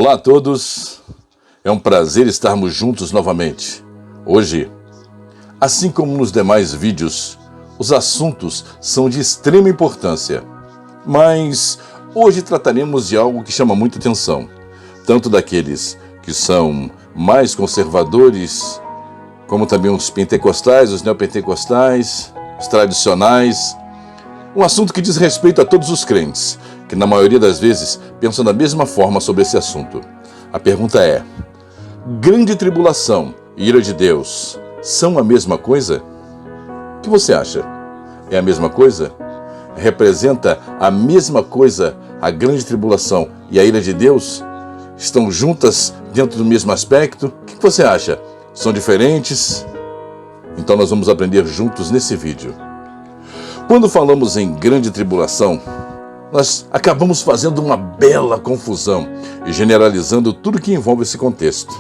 Olá a todos, é um prazer estarmos juntos novamente. Hoje, assim como nos demais vídeos, os assuntos são de extrema importância. Mas hoje trataremos de algo que chama muita atenção, tanto daqueles que são mais conservadores, como também os pentecostais, os neopentecostais, os tradicionais. Um assunto que diz respeito a todos os crentes, que na maioria das vezes pensam da mesma forma sobre esse assunto. A pergunta é: grande tribulação e ira de Deus são a mesma coisa? O que você acha? É a mesma coisa? Representa a mesma coisa a grande tribulação e a ira de Deus? Estão juntas dentro do mesmo aspecto? O que você acha? São diferentes? Então nós vamos aprender juntos nesse vídeo. Quando falamos em grande tribulação, nós acabamos fazendo uma bela confusão e generalizando tudo que envolve esse contexto.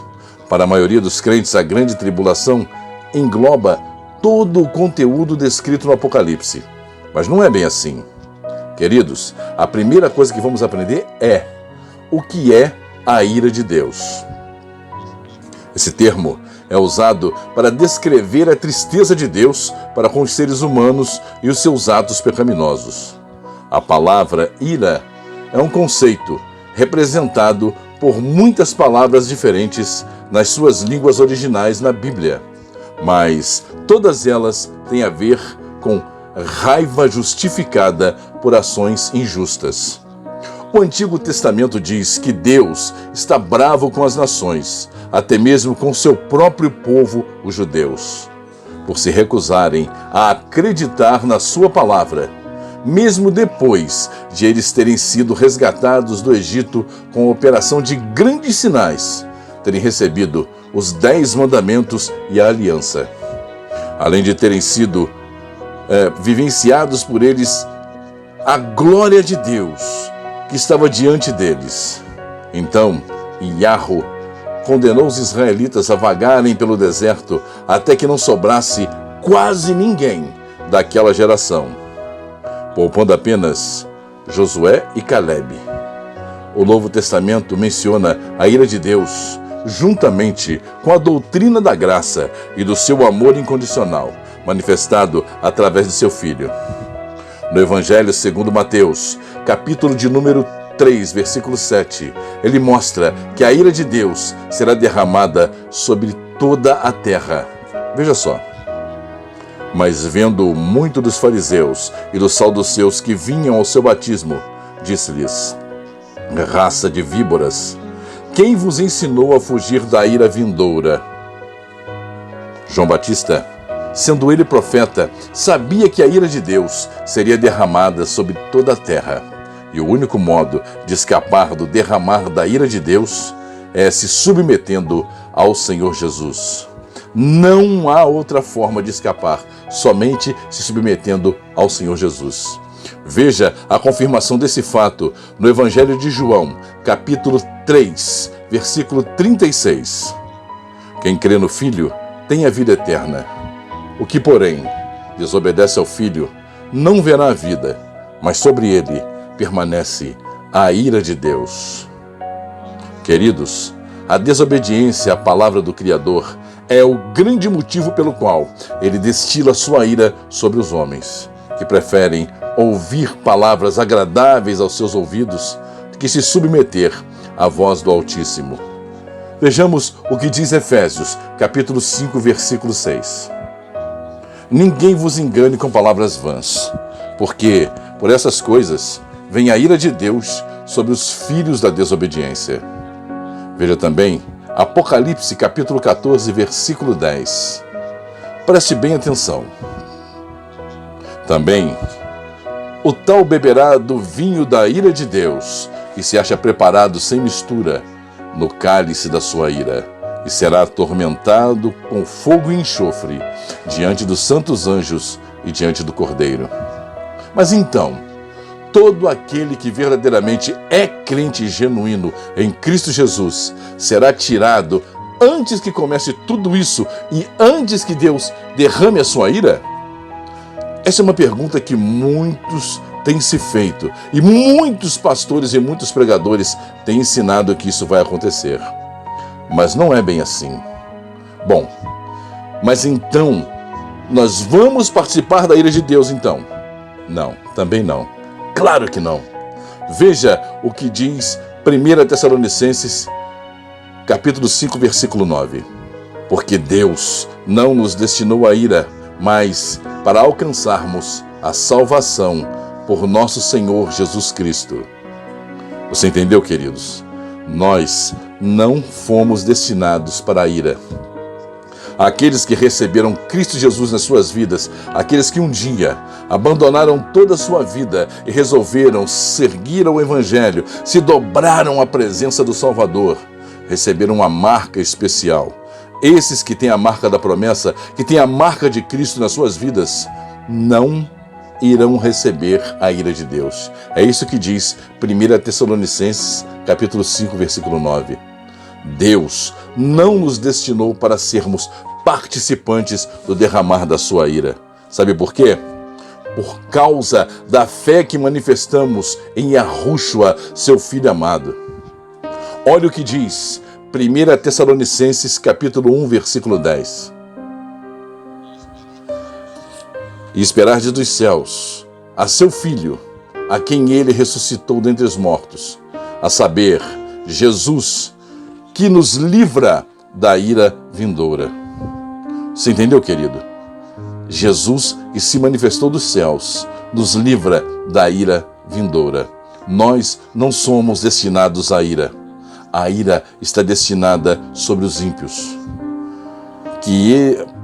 Para a maioria dos crentes, a grande tribulação engloba todo o conteúdo descrito no Apocalipse. Mas não é bem assim. Queridos, a primeira coisa que vamos aprender é o que é a ira de Deus. Esse termo é usado para descrever a tristeza de Deus para com os seres humanos e os seus atos pecaminosos. A palavra ira é um conceito representado por muitas palavras diferentes nas suas línguas originais na Bíblia, mas todas elas têm a ver com raiva justificada por ações injustas. O Antigo Testamento diz que Deus está bravo com as nações, até mesmo com seu próprio povo, os judeus, por se recusarem a acreditar na sua palavra, mesmo depois de eles terem sido resgatados do Egito com a operação de grandes sinais, terem recebido os 10 mandamentos e a aliança. Além de terem sido vivenciados por eles a glória de Deus que estava diante deles. Então, Yahweh condenou os israelitas a vagarem pelo deserto até que não sobrasse quase ninguém daquela geração, poupando apenas Josué e Calebe. O Novo Testamento menciona a ira de Deus juntamente com a doutrina da graça e do seu amor incondicional, manifestado através de seu Filho. No Evangelho segundo Mateus, capítulo de número 3, versículo 7, ele mostra que a ira de Deus será derramada sobre toda a terra. Veja só. Mas vendo muito dos fariseus e dos saduceus que vinham ao seu batismo, disse-lhes: raça de víboras, quem vos ensinou a fugir da ira vindoura? João Batista, sendo ele profeta, sabia que a ira de Deus seria derramada sobre toda a terra. E o único modo de escapar do derramar da ira de Deus é se submetendo ao Senhor Jesus. Não há outra forma de escapar, somente se submetendo ao Senhor Jesus. Veja a confirmação desse fato no Evangelho de João, capítulo 3, versículo 36. Quem crê no Filho tem a vida eterna. O que, porém, desobedece ao Filho não verá a vida, mas sobre ele permanece a ira de Deus. Queridos, a desobediência à palavra do Criador é o grande motivo pelo qual ele destila sua ira sobre os homens, que preferem ouvir palavras agradáveis aos seus ouvidos do que se submeter à voz do Altíssimo. Vejamos o que diz Efésios, capítulo 5, versículo 6. Ninguém vos engane com palavras vãs, porque por essas coisas vem a ira de Deus sobre os filhos da desobediência. Veja também Apocalipse, capítulo 14, versículo 10. Preste bem atenção. Também, o tal beberá do vinho da ira de Deus, que se acha preparado sem mistura, no cálice da sua ira, e será atormentado com fogo e enxofre, diante dos santos anjos e diante do Cordeiro. Mas então, todo aquele que verdadeiramente é crente genuíno em Cristo Jesus será tirado antes que comece tudo isso e antes que Deus derrame a sua ira? Essa é uma pergunta que muitos tem se feito, e muitos pastores e muitos pregadores têm ensinado que isso vai acontecer. Mas não é bem assim. Bom, mas então, nós vamos participar da ira de Deus então? Não, também não. Claro que não. Veja o que diz 1 Tessalonicenses, capítulo 5, versículo 9. Porque Deus não nos destinou à ira, mas para alcançarmos a salvação por nosso Senhor Jesus Cristo. Você entendeu, queridos? Nós não fomos destinados para a ira. Aqueles que receberam Cristo Jesus nas suas vidas, aqueles que um dia abandonaram toda a sua vida e resolveram seguir ao Evangelho, se dobraram à presença do Salvador, receberam uma marca especial. Esses que têm a marca da promessa, que têm a marca de Cristo nas suas vidas, não irão receber a ira de Deus. É isso que diz 1 Tessalonicenses, capítulo 5, versículo 9. Deus não nos destinou para sermos participantes do derramar da sua ira. Sabe por quê? Por causa da fé que manifestamos em Yahushua, seu Filho amado. Olha o que diz 1 Tessalonicenses, capítulo 1, versículo 10. E esperardes dos céus a seu Filho, a quem ele ressuscitou dentre os mortos, a saber, Jesus, que nos livra da ira vindoura. Você entendeu, querido? Jesus, que se manifestou dos céus, nos livra da ira vindoura. Nós não somos destinados à ira. A ira está destinada sobre os ímpios.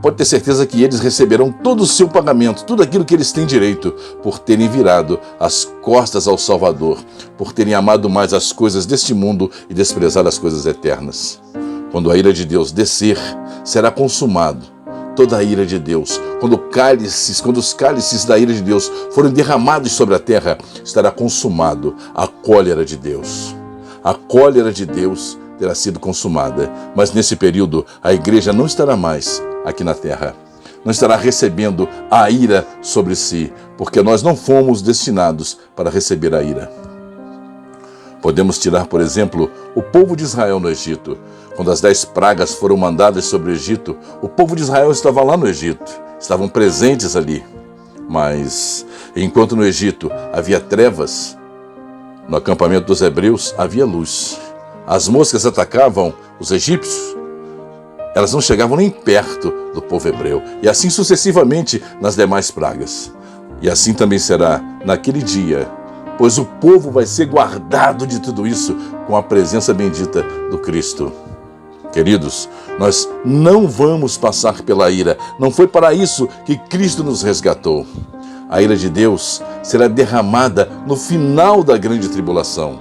Pode ter certeza que eles receberão todo o seu pagamento, tudo aquilo que eles têm direito, por terem virado as costas ao Salvador, por terem amado mais as coisas deste mundo e desprezado as coisas eternas. Quando a ira de Deus descer, será consumado toda a ira de Deus. Quando os cálices da ira de Deus forem derramados sobre a terra, estará consumado a cólera de Deus. A cólera de Deus terá sido consumada, mas nesse período a igreja não estará mais aqui na terra. Não estará recebendo a ira sobre si, porque nós não fomos destinados para receber a ira. Podemos tirar, por exemplo, o povo de Israel no Egito. Quando as 10 pragas foram mandadas sobre o Egito, o povo de Israel estava lá no Egito, estavam presentes ali. Mas, enquanto no Egito havia trevas, no acampamento dos hebreus havia luz. As moscas atacavam os egípcios, elas não chegavam nem perto do povo hebreu. E assim sucessivamente nas demais pragas. E assim também será naquele dia, pois o povo vai ser guardado de tudo isso com a presença bendita do Cristo. Queridos, nós não vamos passar pela ira. Não foi para isso que Cristo nos resgatou. A ira de Deus será derramada no final da grande tribulação.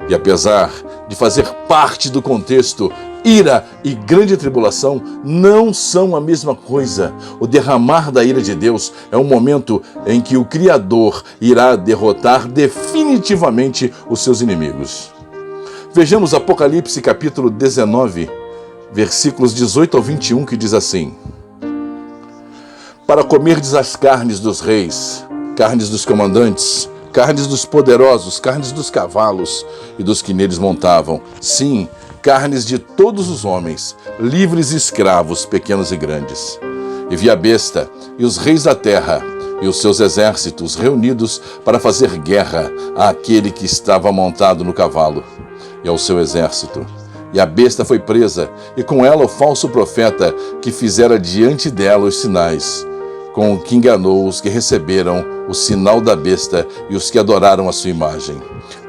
E apesar de fazer parte do contexto, ira e grande tribulação não são a mesma coisa. O derramar da ira de Deus é um momento em que o Criador irá derrotar definitivamente os seus inimigos. Vejamos Apocalipse capítulo 19, versículos 18 ao 21, que diz assim: Para comerdes as carnes dos reis, carnes dos comandantes, carnes dos poderosos, carnes dos cavalos e dos que neles montavam, sim, carnes de todos os homens, livres e escravos, pequenos e grandes. E vi a besta e os reis da terra e os seus exércitos reunidos para fazer guerra àquele que estava montado no cavalo e ao seu exército. E a besta foi presa, e com ela o falso profeta que fizera diante dela os sinais, com o que enganou os que receberam o sinal da besta e os que adoraram a sua imagem.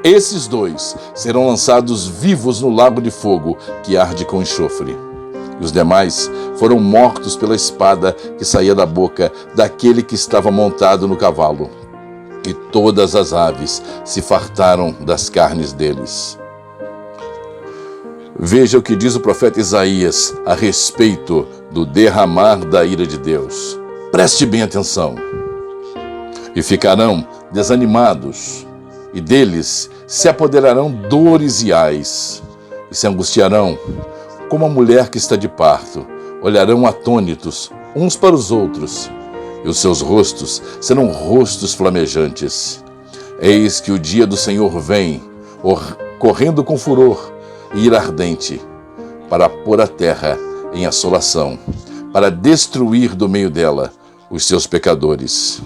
Esses 2 serão lançados vivos no lago de fogo, que arde com enxofre. E os demais foram mortos pela espada que saía da boca daquele que estava montado no cavalo. E todas as aves se fartaram das carnes deles. Veja o que diz o profeta Isaías a respeito do derramar da ira de Deus. Preste bem atenção. E ficarão desanimados, e deles se apoderarão dores e ais, e se angustiarão, como a mulher que está de parto. Olharão atônitos uns para os outros, e os seus rostos serão rostos flamejantes. Eis que o dia do Senhor vem, correndo com furor e ira ardente, para pôr a terra em assolação, para destruir do meio dela os seus pecadores.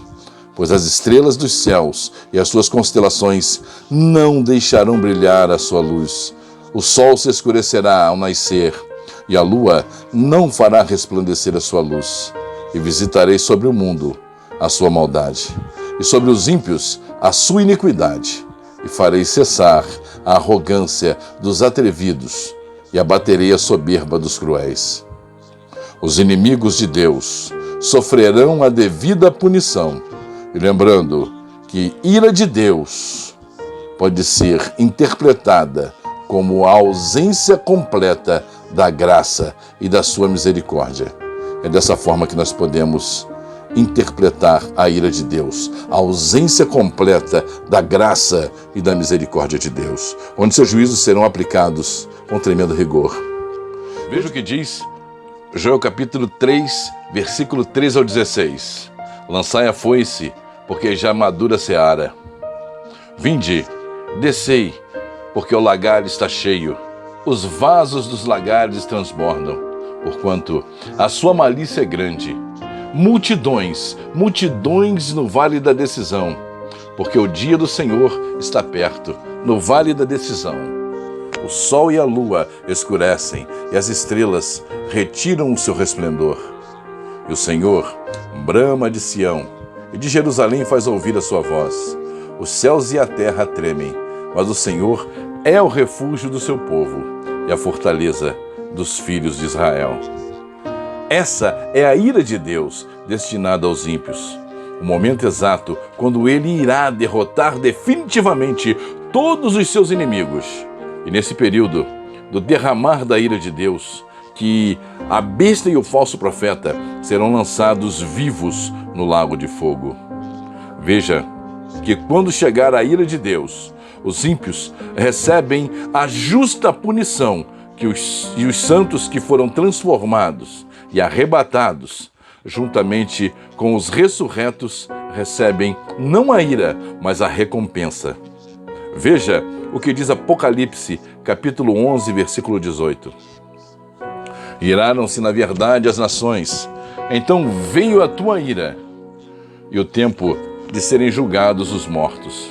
Pois as estrelas dos céus e as suas constelações não deixarão brilhar a sua luz. O sol se escurecerá ao nascer, e a lua não fará resplandecer a sua luz. E visitarei sobre o mundo a sua maldade, e sobre os ímpios a sua iniquidade, e farei cessar a arrogância dos atrevidos, e abaterei a soberba dos cruéis. Os inimigos de Deus sofrerão a devida punição. E lembrando que ira de Deus pode ser interpretada como a ausência completa da graça e da sua misericórdia. É dessa forma que nós podemos interpretar a ira de Deus, a ausência completa da graça e da misericórdia de Deus, onde seus juízos serão aplicados com tremendo rigor. Veja o que diz Joel capítulo 3, versículo 13 ao 16. Lançai a foice, porque já madura a seara. Vinde, descei, porque o lagar está cheio. Os vasos dos lagares transbordam, porquanto a sua malícia é grande. Multidões, multidões no vale da decisão, porque o dia do Senhor está perto, no vale da decisão. O sol e a lua escurecem, e as estrelas retiram o seu resplendor. E o Senhor brama de Sião, e de Jerusalém faz ouvir a sua voz. Os céus e a terra tremem, mas o Senhor é o refúgio do seu povo e a fortaleza dos filhos de Israel. Essa é a ira de Deus destinada aos ímpios, o momento exato quando ele irá derrotar definitivamente todos os seus inimigos. E nesse período do derramar da ira de Deus, que a besta e o falso profeta serão lançados vivos no lago de fogo. Veja que quando chegar a ira de Deus, os ímpios recebem a justa punição e os santos que foram transformados e arrebatados, juntamente com os ressurretos, recebem não a ira, mas a recompensa. Veja o que diz Apocalipse, capítulo 11, versículo 18. Iraram-se na verdade as nações, então veio a tua ira, e o tempo de serem julgados os mortos,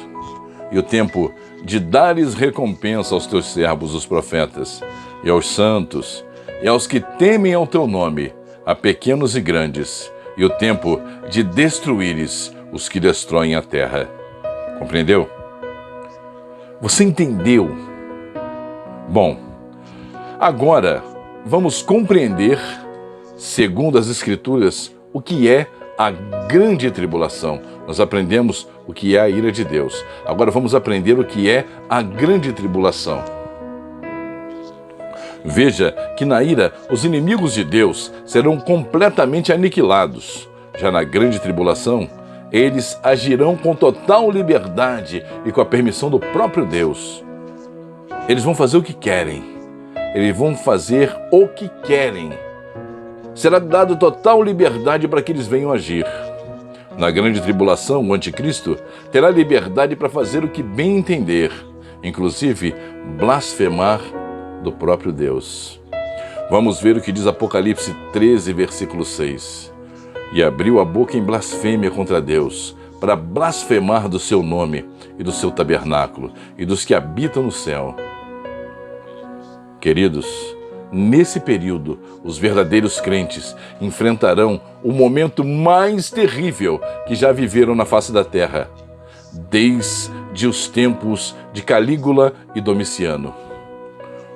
e o tempo de dares recompensa aos teus servos, os profetas, e aos santos, e aos que temem ao teu nome, a pequenos e grandes, e o tempo de destruíres os que destroem a terra. Compreendeu? Você entendeu? Bom, agora vamos compreender, segundo as Escrituras, o que é a grande tribulação. Nós aprendemos o que é a ira de Deus. Agora vamos aprender o que é a grande tribulação. Veja que na ira, os inimigos de Deus serão completamente aniquilados. Já na grande tribulação, eles agirão com total liberdade e com a permissão do próprio Deus. Eles vão fazer o que querem. Eles vão fazer o que querem. Será dado total liberdade para que eles venham agir. Na grande tribulação, o anticristo terá liberdade para fazer o que bem entender, inclusive blasfemar do próprio Deus. Vamos ver o que diz Apocalipse 13, versículo 6. E abriu a boca em blasfêmia contra Deus, para blasfemar do seu nome e do seu tabernáculo e dos que habitam no céu. Queridos, nesse período, os verdadeiros crentes enfrentarão o momento mais terrível que já viveram na face da terra, desde os tempos de Calígula e Domiciano,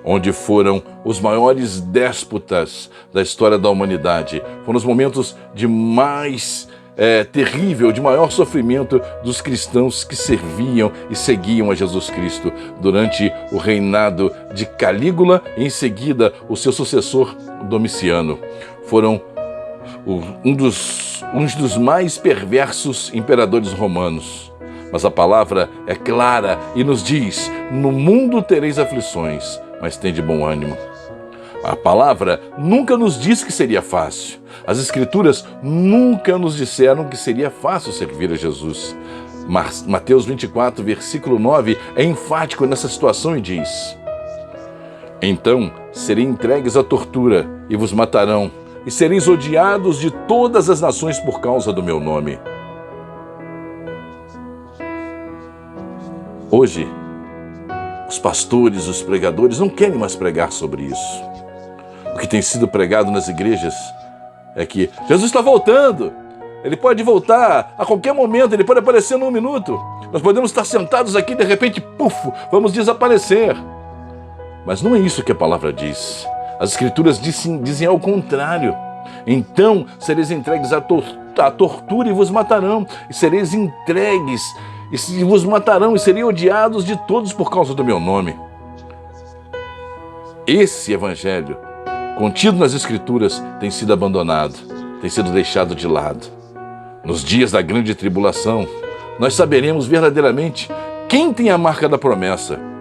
onde foram os maiores déspotas da história da humanidade. Foram os momentos de mais terrível, de maior sofrimento dos cristãos que serviam e seguiam a Jesus Cristo durante o reinado de Calígula e em seguida o seu sucessor Domiciano. Foram uns dos mais perversos imperadores romanos. Mas a palavra é clara e nos diz: no mundo tereis aflições, mas tende bom ânimo. A palavra nunca nos disse que seria fácil. As Escrituras nunca nos disseram que seria fácil servir a Jesus. Mas Mateus 24, versículo 9, é enfático nessa situação e diz: então serei entregues à tortura e vos matarão, e sereis odiados de todas as nações por causa do meu nome. Hoje, os pastores, os pregadores não querem mais pregar sobre isso. O que tem sido pregado nas igrejas é que Jesus está voltando. Ele pode voltar a qualquer momento, ele pode aparecer num minuto. Nós podemos estar sentados aqui e de repente, puf, vamos desaparecer. Mas não é isso que a palavra diz. As Escrituras dizem ao contrário. Então sereis entregues à tortura e vos matarão. E sereis entregues e vos matarão e serei odiados de todos por causa do meu nome. Esse evangelho, contido nas Escrituras, tem sido abandonado, tem sido deixado de lado. Nos dias da grande tribulação, nós saberemos verdadeiramente quem tem a marca da promessa.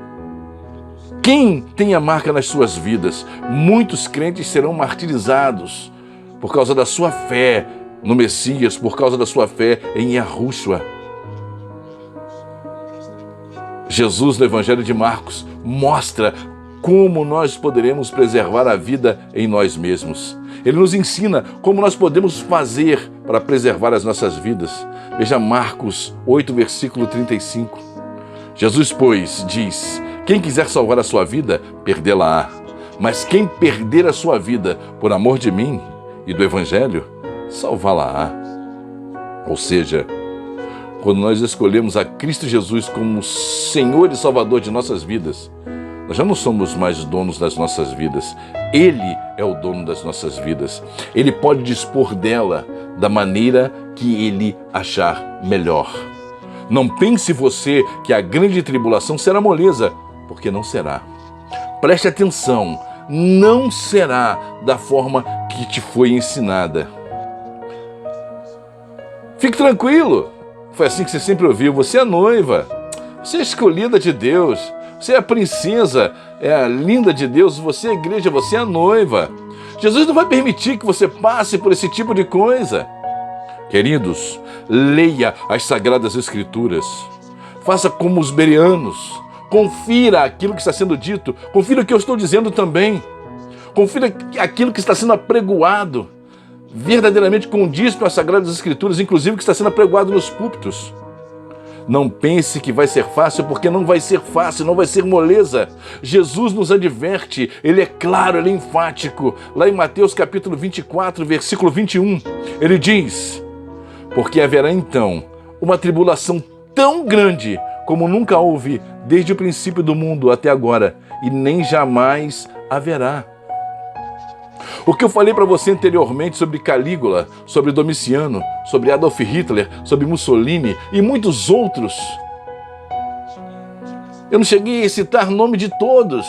Quem tem a marca nas suas vidas? Muitos crentes serão martirizados por causa da sua fé no Messias, por causa da sua fé em Yahushua. Jesus, no Evangelho de Marcos, mostra como nós poderemos preservar a vida em nós mesmos. Ele nos ensina como nós podemos fazer para preservar as nossas vidas. Veja Marcos 8, versículo 35. Jesus, pois, diz: quem quiser salvar a sua vida, perdê-la-á. Mas quem perder a sua vida por amor de mim e do Evangelho, salvá-la-á. Ou seja, quando nós escolhemos a Cristo Jesus como Senhor e Salvador de nossas vidas, nós já não somos mais donos das nossas vidas. Ele é o dono das nossas vidas. Ele pode dispor dela da maneira que ele achar melhor. Não pense você que a grande tribulação será moleza, porque não será. Preste atenção, não será da forma que te foi ensinada. Fique tranquilo, foi assim que você sempre ouviu. Você é noiva, você é escolhida de Deus, você é a princesa, é a linda de Deus, você é a igreja, você é a noiva. Jesus não vai permitir que você passe por esse tipo de coisa. Queridos, leia as Sagradas Escrituras. Faça como os bereanos. Confira aquilo que está sendo dito. Confira o que eu estou dizendo também. Confira aquilo que está sendo apregoado. Verdadeiramente condiz com as Sagradas Escrituras, inclusive o que está sendo apregoado nos púlpitos. Não pense que vai ser fácil, porque não vai ser fácil, não vai ser moleza. Jesus nos adverte, ele é claro, ele é enfático. Lá em Mateus capítulo 24, versículo 21, ele diz: porque haverá então uma tribulação tão grande como nunca houve desde o princípio do mundo até agora, e nem jamais haverá. O que eu falei para você anteriormente sobre Calígula, sobre Domiciano, sobre Adolf Hitler, sobre Mussolini e muitos outros, eu não cheguei a citar nome de todos.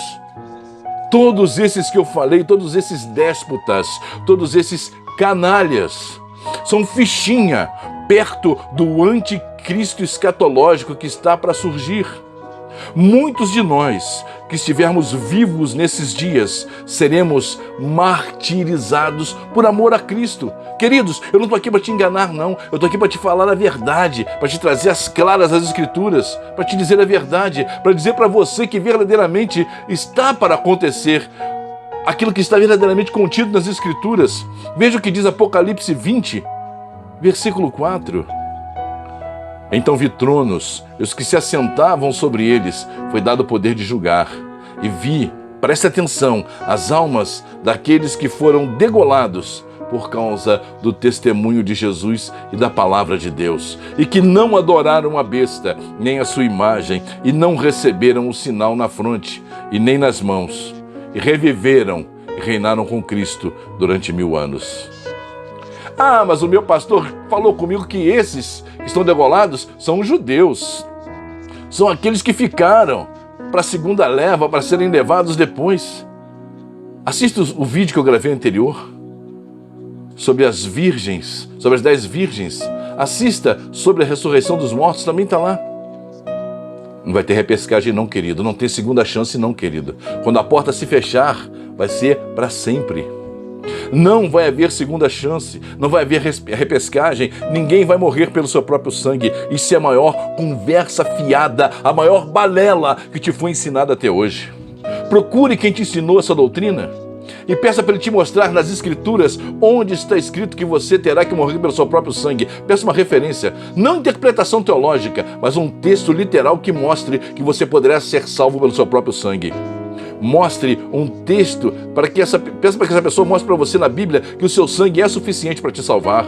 Todos esses que eu falei, todos esses déspotas, todos esses canalhas, são fichinha perto do anticristo escatológico que está para surgir. Muitos de nós que estivermos vivos nesses dias seremos martirizados por amor a Cristo. Queridos, eu não estou aqui para te enganar, não. Eu estou aqui para te falar a verdade, para te trazer as claras das Escrituras, para te dizer a verdade, para dizer para você que verdadeiramente está para acontecer aquilo que está verdadeiramente contido nas Escrituras. Veja o que diz Apocalipse 20, versículo 4. Então vi tronos, e os que se assentavam sobre eles foi dado o poder de julgar. E vi, preste atenção, as almas daqueles que foram degolados por causa do testemunho de Jesus e da palavra de Deus, e que não adoraram a besta, nem a sua imagem, e não receberam o sinal na fronte, e nem nas mãos, e reviveram e reinaram com Cristo durante 1000 anos. Ah, mas o meu pastor falou comigo que esses que estão degolados são os judeus. São aqueles que ficaram para a segunda leva, para serem levados depois. Assista o vídeo que eu gravei anterior sobre as virgens, sobre as 10 virgens. Assista sobre a ressurreição dos mortos, também está lá. Não vai ter repescagem não, querido. Não tem segunda chance não, querido. Quando a porta se fechar, vai ser para sempre. Não vai haver segunda chance, não vai haver repescagem, ninguém vai morrer pelo seu próprio sangue. Isso é a maior conversa fiada, a maior balela que te foi ensinada até hoje. Procure quem te ensinou essa doutrina e peça para ele te mostrar nas escrituras onde está escrito que você terá que morrer pelo seu próprio sangue. Peça uma referência, não interpretação teológica, mas um texto literal que mostre que você poderá ser salvo pelo seu próprio sangue. Mostre um texto peça para que essa pessoa mostre para você na Bíblia que o seu sangue é suficiente para te salvar.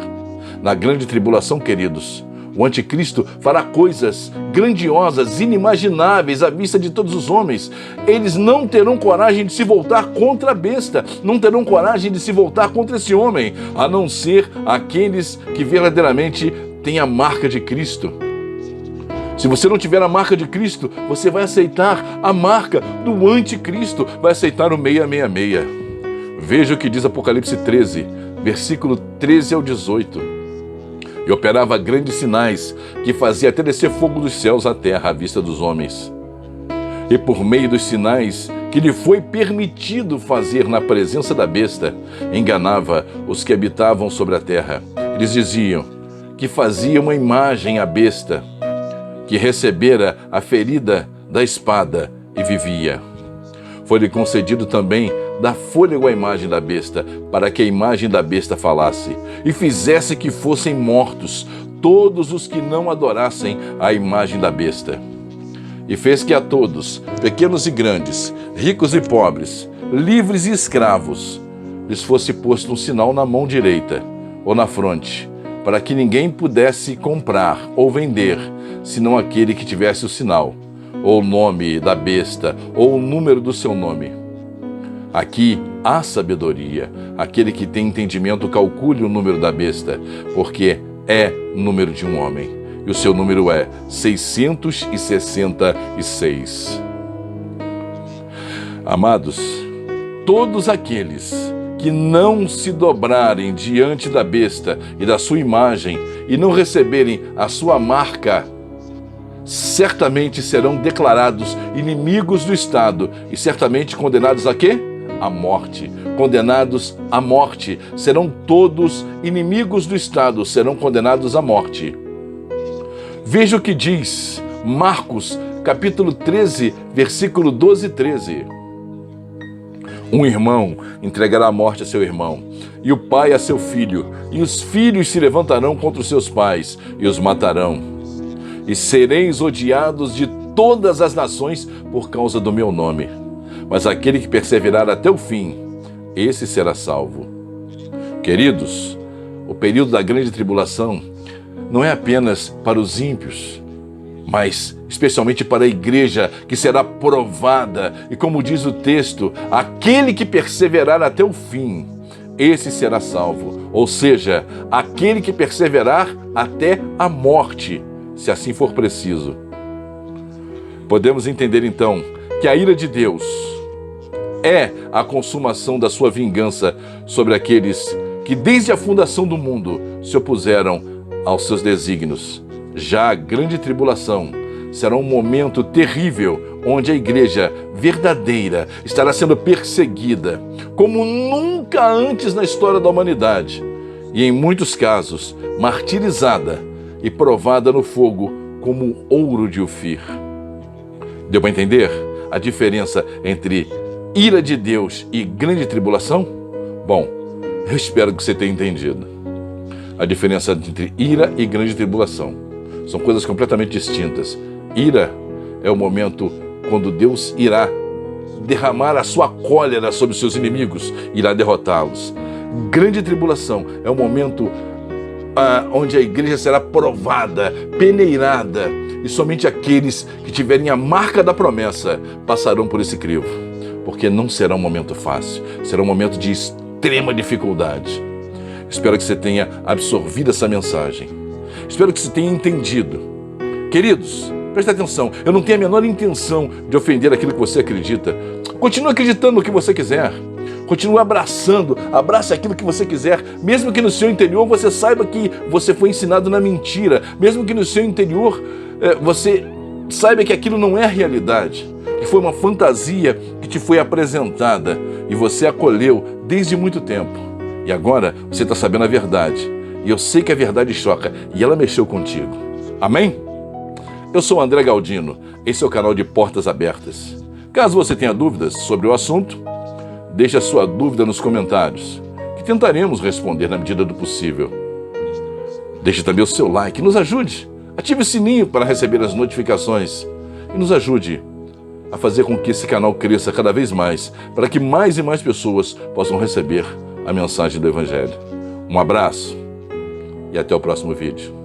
Na grande tribulação, queridos, o anticristo fará coisas grandiosas, inimagináveis à vista de todos os homens. Eles não terão coragem de se voltar contra a besta, não terão coragem de se voltar contra esse homem, a não ser aqueles que verdadeiramente têm a marca de Cristo. Se você não tiver a marca de Cristo, você vai aceitar a marca do anticristo, vai aceitar o 666. Veja o que diz Apocalipse 13, versículo 13 ao 18. E operava grandes sinais, que fazia até descer fogo dos céus à terra à vista dos homens. E por meio dos sinais que lhe foi permitido fazer na presença da besta, enganava os que habitavam sobre a terra. Eles diziam que fazia uma imagem à besta, que recebera a ferida da espada e vivia. Foi-lhe concedido também dar fôlego à imagem da besta, para que a imagem da besta falasse, e fizesse que fossem mortos todos os que não adorassem a imagem da besta. E fez que a todos, pequenos e grandes, ricos e pobres, livres e escravos, lhes fosse posto um sinal na mão direita ou na fronte, para que ninguém pudesse comprar ou vender, senão aquele que tivesse o sinal, ou o nome da besta, ou o número do seu nome. Aqui há sabedoria. Aquele que tem entendimento calcule o número da besta, porque é o número de um homem, e o seu número é 666. Amados, todos aqueles que não se dobrarem diante da besta e da sua imagem e não receberem a sua marca, certamente serão declarados inimigos do Estado e certamente condenados a quê? A morte. Condenados à morte. Serão todos inimigos do Estado, serão condenados à morte. Veja o que diz Marcos, capítulo 13, versículo 12 e 13. Um irmão entregará a morte a seu irmão, e o pai a seu filho, e os filhos se levantarão contra os seus pais e os matarão. E sereis odiados de todas as nações por causa do meu nome. Mas aquele que perseverar até o fim, esse será salvo. Queridos, o período da grande tribulação não é apenas para os ímpios, mas especialmente para a igreja que será provada. E como diz o texto, aquele que perseverar até o fim, esse será salvo. Ou seja, aquele que perseverar até a morte, se assim for preciso. Podemos entender então que a ira de Deus é a consumação da sua vingança sobre aqueles que desde a fundação do mundo se opuseram aos seus desígnios. Já a grande tribulação será um momento terrível onde a igreja verdadeira estará sendo perseguida como nunca antes na história da humanidade e, em muitos casos, martirizada e provada no fogo como ouro de Ofir. Deu para entender a diferença entre ira de Deus e grande tribulação? Bom, eu espero que você tenha entendido. A diferença entre ira e grande tribulação são coisas completamente distintas. Ira é o momento quando Deus irá derramar a sua cólera sobre os seus inimigos, irá derrotá-los. Grande tribulação é o momento onde a igreja será provada, peneirada, e somente aqueles que tiverem a marca da promessa passarão por esse crivo, porque não será um momento fácil, será um momento de extrema dificuldade. Espero que você tenha absorvido essa mensagem. Espero que você tenha entendido. Queridos, preste atenção, eu não tenho a menor intenção de ofender aquilo que você acredita. Continue acreditando no que você quiser. Continue abraçando, abrace aquilo que você quiser, mesmo que no seu interior você saiba que você foi ensinado na mentira, mesmo que no seu interior você Saiba que aquilo não é realidade, que foi uma fantasia que te foi apresentada e você acolheu desde muito tempo. E agora você está sabendo a verdade. E eu sei que a verdade choca e ela mexeu contigo. Amém? Eu sou o André Galdino, esse é o canal de Portas Abertas. Caso você tenha dúvidas sobre o assunto, deixe a sua dúvida nos comentários, que tentaremos responder na medida do possível. Deixe também o seu like, nos ajude. Ative o sininho para receber as notificações e nos ajude a fazer com que esse canal cresça cada vez mais, para que mais e mais pessoas possam receber a mensagem do Evangelho. Um abraço e até o próximo vídeo.